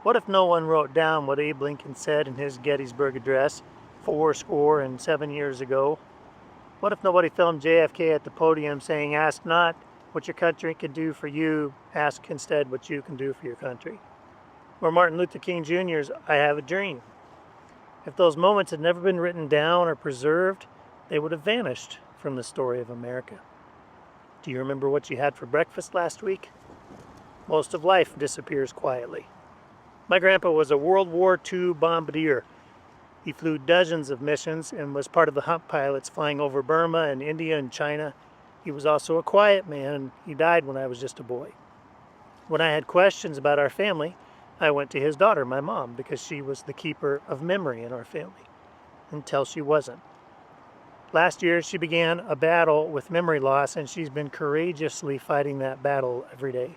What if no one wrote down what Abe Lincoln said in his Gettysburg Address 7 years ago? What if nobody filmed JFK at the podium saying, "Ask not what your country can do for you, ask instead what you can do for your country"? Or Martin Luther King Jr.'s "I Have a Dream"? If those moments had never been written down or preserved, they would have vanished from the story of America. Do you remember what you had for breakfast last week? Most of life disappears quietly. My grandpa was a World War II bombardier. He flew dozens of missions and was part of the hump pilots flying over Burma and India and China. He was also a quiet man, and he died when I was just a boy. When I had questions about our family, I went to his daughter, my mom, because she was the keeper of memory in our family, until she wasn't. Last year, she began a battle with memory loss, and she's been courageously fighting that battle every day.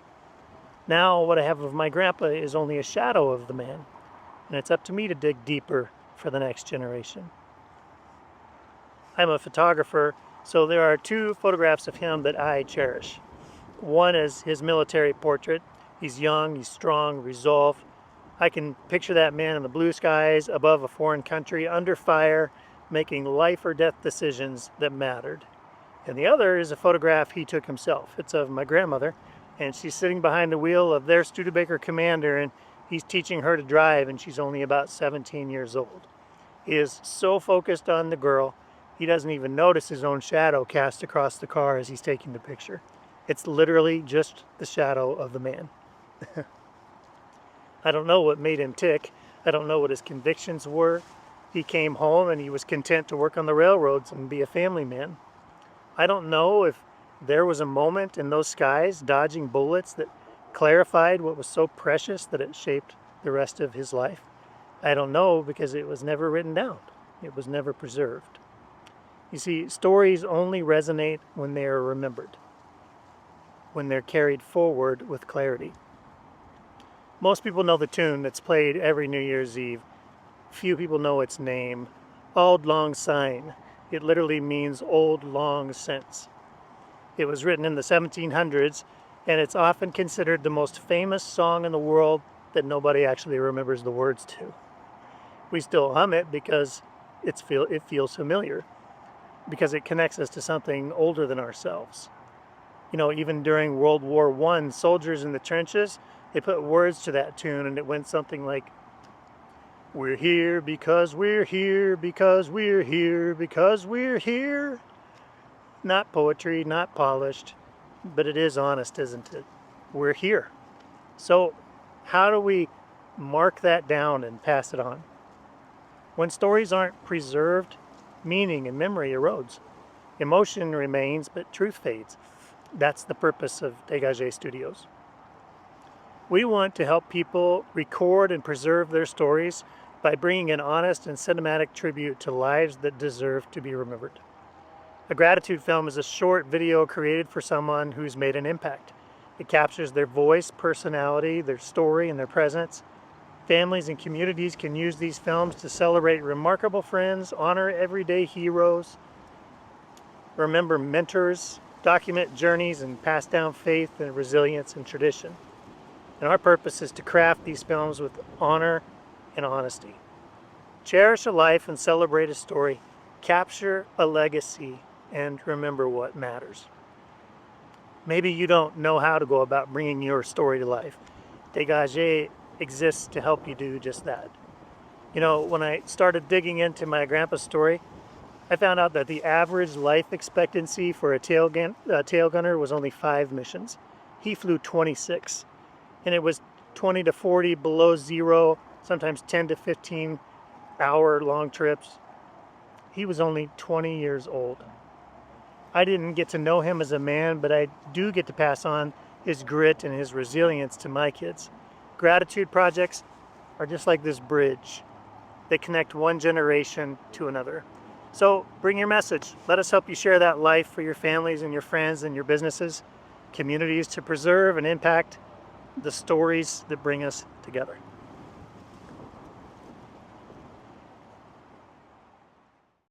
Now, what I have of my grandpa is only a shadow of the man, and it's up to me to dig deeper for the next generation. I'm a photographer, so there are 2 photographs of him that I cherish. One is his military portrait. He's young, he's strong, resolved. I can picture that man in the blue skies above a foreign country, under fire, making life or death decisions that mattered. And the other is a photograph he took himself. It's of my grandmother, and she's sitting behind the wheel of their Studebaker Commander, and he's teaching her to drive, and she's only about 17 years old. He is so focused on the girl, he doesn't even notice his own shadow cast across the car as he's taking the picture. It's literally just the shadow of the man. I don't know what made him tick. I don't know what his convictions were. He came home and he was content to work on the railroads and be a family man. I don't know if there was a moment in those skies dodging bullets that clarified what was so precious that it shaped the rest of his life. I don't know, because it was never written down. It was never preserved. You see, stories only resonate when they are remembered, when they're carried forward with clarity. Most people know the tune that's played every New Year's Eve. Few people know its name. Auld Lang Syne. It literally means old long since. It was written in the 1700s, and it's often considered the most famous song in the world that nobody actually remembers the words to. We still hum it because it feels familiar, because it connects us to something older than ourselves. You know, even during World War I, soldiers in the trenches, they put words to that tune, and it went something like, "We're here because we're here, because we're here, because we're here." Not poetry, not polished, but it is honest, isn't it? We're here. So how do we mark that down and pass it on? When stories aren't preserved, meaning and memory erodes. Emotion remains, but truth fades. That's the purpose of Degaje Studios. We want to help people record and preserve their stories by bringing an honest and cinematic tribute to lives that deserve to be remembered. A gratitude film is a short video created for someone who's made an impact. It captures their voice, personality, their story, and their presence. Families and communities can use these films to celebrate remarkable friends, honor everyday heroes, remember mentors, document journeys, and pass down faith and resilience and tradition. And our purpose is to craft these films with honor and honesty. Cherish a life and celebrate a story. Capture a legacy and remember what matters. Maybe you don't know how to go about bringing your story to life. Degaje exists to help you do just that. You know, when I started digging into my grandpa's story, I found out that the average life expectancy for a tail gunner was only 5 missions. He flew 26, and it was 20 to 40 below zero, sometimes 10 to 15 hour long trips. He was only 20 years old. I didn't get to know him as a man, but I do get to pass on his grit and his resilience to my kids. Gratitude projects are just like this bridge. They connect one generation to another. So bring your message. Let us help you share that life for your families and your friends and your businesses, communities, to preserve and impact the stories that bring us together.